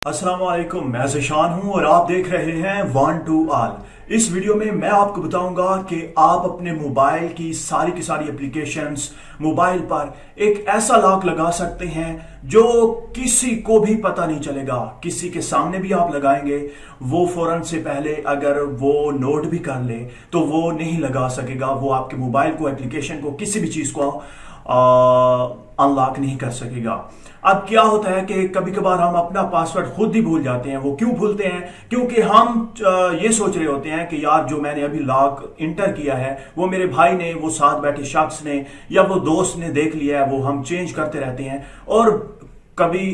अस्सलाम वालेकुम, मैं ज़शान हूं और आप देख रहे हैं वन टू ऑल। इस वीडियो में मैं आपको बताऊंगा कि आप अपने मोबाइल की सारी एप्लीकेशंस मोबाइल पर एक ऐसा लॉक लगा सकते हैं जो किसी को भी पता नहीं चलेगा। किसी के सामने भी आप लगाएंगे, वो फौरन से पहले अगर वो नोट भी कर ले तो वो नहीं लगा सकेगा। वो आपके मोबाइल को, एप्लीकेशन को, किसी भी चीज को अनलॉक नहीं कर सकेगा। अब क्या होता है कि कभी कभार हम अपना पासवर्ड खुद ही भूल जाते हैं। वो क्यों भूलते हैं? क्योंकि हम ये सोच रहे होते हैं कि यार जो मैंने अभी लॉक इंटर किया है वो मेरे भाई ने, वो साथ बैठे शख्स ने या वो दोस्त ने देख लिया है। वो हम चेंज करते रहते हैं और कभी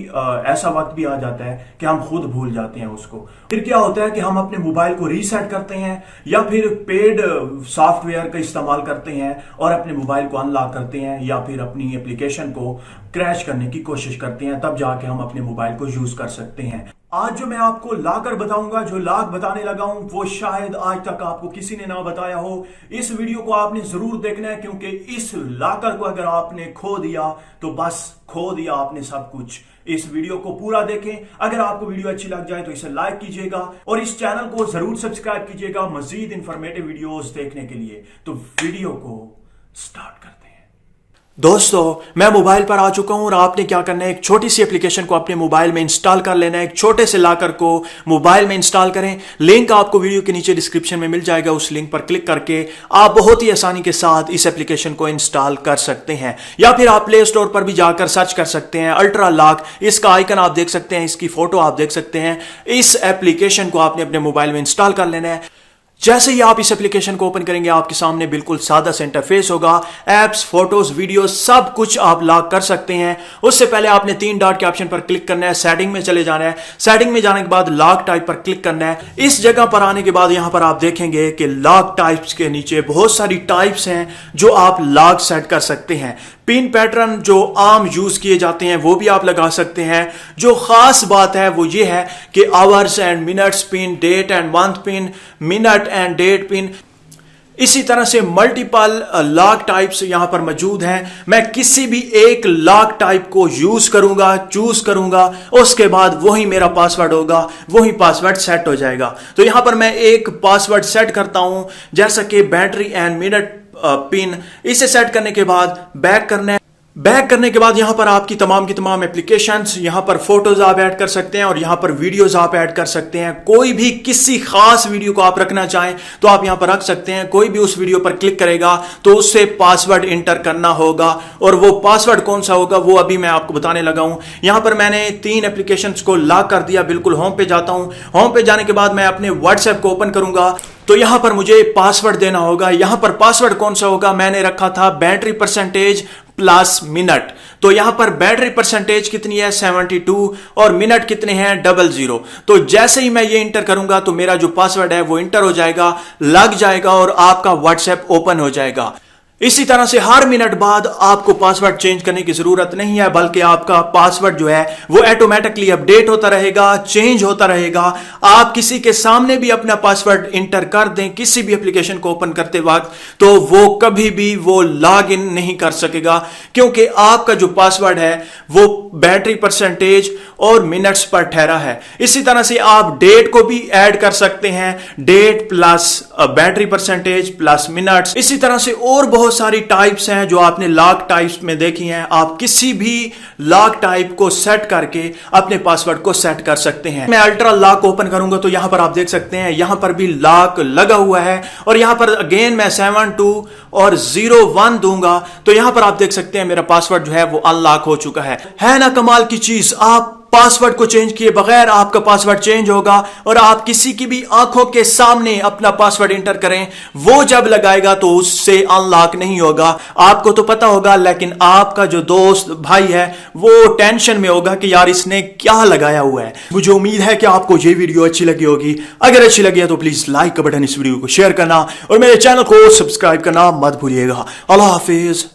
ऐसा वक्त भी आ जाता है कि हम खुद भूल जाते हैं उसको। फिर क्या होता है कि हम अपने मोबाइल को रीसेट करते हैं या फिर पेड सॉफ्टवेयर का इस्तेमाल करते हैं और अपने मोबाइल को अनलॉक करते हैं या फिर अपनी एप्लीकेशन को क्रैश करने की कोशिश करते हैं, तब जाके हम अपने मोबाइल को यूज कर सकते हैं। आज जो मैं आपको लॉकर बताऊंगा, जो लॉक बताने लगा हूं, वो शायद आज तक आपको किसी ने ना बताया हो। इस वीडियो को आपने जरूर देखना है क्योंकि इस लॉकर को अगर आपने खो दिया तो बस खो दिया आपने सब कुछ। इस वीडियो को पूरा देखें। अगर आपको वीडियो अच्छी लग जाए तो इसे लाइक कीजिएगा और इस चैनल को जरूर सब्सक्राइब कीजिएगा मजीद इंफॉर्मेटिव वीडियोस देखने के लिए। तो वीडियो को स्टार्ट करते हैं। दोस्तों, मैं मोबाइल पर आ चुका हूं और आपने क्या करना है, एक छोटी सी एप्लीकेशन को अपने मोबाइल में इंस्टॉल कर लेना है। एक छोटे से लॉकर को मोबाइल में इंस्टॉल करें। लिंक आपको वीडियो के नीचे डिस्क्रिप्शन में मिल जाएगा। उस लिंक पर क्लिक करके आप बहुत ही आसानी के साथ इस एप्लीकेशन को इंस्टॉल कर सकते हैं, या फिर आप प्ले स्टोर पर भी जाकर सर्च कर सकते हैं अल्ट्रा लॉक। इसका आइकन आप देख सकते हैं, इसकी फोटो आप देख सकते हैं। इस एप्लीकेशन को आपने अपने मोबाइल में इंस्टॉल कर लेना है। जैसे ही आप इस एप्लीकेशन को ओपन करेंगे आपके सामने बिल्कुल सादा सा इंटरफेस होगा। एप्स, फोटोज, वीडियो सब कुछ आप लॉक कर सकते हैं। उससे पहले आपने 3 डॉट के ऑप्शन पर क्लिक करना है, सेटिंग में चले जाना है। सेटिंग में जाने के बाद लॉक टाइप पर क्लिक करना है। इस जगह पर आने के बाद यहां पर आप देखेंगे कि लॉक टाइप्स के नीचे बहुत सारी टाइप्स हैं जो आप लॉक सेट कर सकते हैं। पिन पैटर्न जो आम यूज किए जाते हैं वो भी आप लगा सकते हैं। जो खास बात है वो ये है कि hours and minutes pin, date and month pin, minute and date pin, इसी तरह से मल्टीपल लॉक टाइप्स यहां पर मौजूद हैं। मैं किसी भी एक लॉक टाइप को यूज करूंगा, चूज करूंगा, उसके बाद वही मेरा पासवर्ड होगा, वही पासवर्ड सेट हो जाएगा। तो यहां पर मैं एक पासवर्ड सेट करता हूं, जैसा कि बैटरी एंड मिनट पिन। इसे सेट करने के बाद बैक करना है। बैक करने के बाद यहां पर आपकी तमाम की तमाम एप्लीकेशंस, यहां पर फोटोज आप ऐड कर सकते हैं और यहां पर वीडियोज आप ऐड कर सकते हैं। कोई भी किसी खास वीडियो को आप रखना चाहें तो आप यहां पर रख सकते हैं। कोई भी उस वीडियो पर क्लिक करेगा तो उससे पासवर्ड इंटर करना होगा और वो पासवर्ड कौन सा होगा वो अभी मैं आपको बताने लगा हूं। यहां पर मैंने 3 एप्लीकेशंस को लॉक कर दिया। बिल्कुल होम पे जाता हूं। होम पे जाने के बाद मैं अपने व्हाट्सएप को ओपन करूंगा तो यहां पर मुझे पासवर्ड देना होगा। यहां पर पासवर्ड कौन सा होगा, मैंने रखा था बैटरी परसेंटेज प्लस मिनट। तो यहां पर बैटरी परसेंटेज कितनी है 72 और मिनट कितने हैं 00। तो जैसे ही मैं ये इंटर करूंगा तो मेरा जो पासवर्ड है वो इंटर हो जाएगा, लग जाएगा और आपका व्हाट्सएप ओपन हो जाएगा। इसी तरह से हर मिनट बाद आपको पासवर्ड चेंज करने की जरूरत नहीं है, बल्कि आपका पासवर्ड जो है वो ऑटोमेटिकली अपडेट होता रहेगा, चेंज होता रहेगा। आप किसी के सामने भी अपना पासवर्ड इंटर कर दें किसी भी एप्लीकेशन को ओपन करते वक्त तो वो कभी भी वो लॉग इन नहीं कर सकेगा, क्योंकि आपका जो पासवर्ड है वो बैटरी परसेंटेज और मिनट्स पर ठहरा है। इसी तरह से आप डेट को भी ऐड कर सकते हैं, date plus battery percentage plus minutes. इसी तरह से और बहुत सारी टाइप्स हैं जो आपने लॉक टाइप्स में देखी हैं। आप किसी भी लॉक टाइप को सेट करके अपने पासवर्ड को सेट कर सकते हैं। मैं अल्ट्रा लॉक ओपन करूंगा तो यहां पर आप देख सकते हैं यहां पर भी लॉक लगा हुआ है और यहां पर अगेन मैं 72 और 01 दूंगा तो यहां पर आप देख सकते हैं मेरा पासवर्ड जो है वो अनलॉक हो चुका है ना कमाल की चीज। आप पासवर्ड को चेंज किए बगैर आपका पासवर्ड चेंज होगा और आप किसी की भी आंखों के सामने अपना पासवर्ड इंटर करें, वो जब लगाएगा तो उससे अनलॉक नहीं होगा। आपको तो पता होगा, लेकिन आपका जो दोस्त भाई है वो टेंशन में होगा कि यार इसने क्या लगाया हुआ है। मुझे उम्मीद है कि आपको ये वीडियो अच्छी लगी होगी। अगर अच्छी लगी है तो प्लीज लाइक का बटन, इस वीडियो को शेयर करना और मेरे चैनल को सब्सक्राइब करना मत भूलिएगा। अल्लाह हाफिज।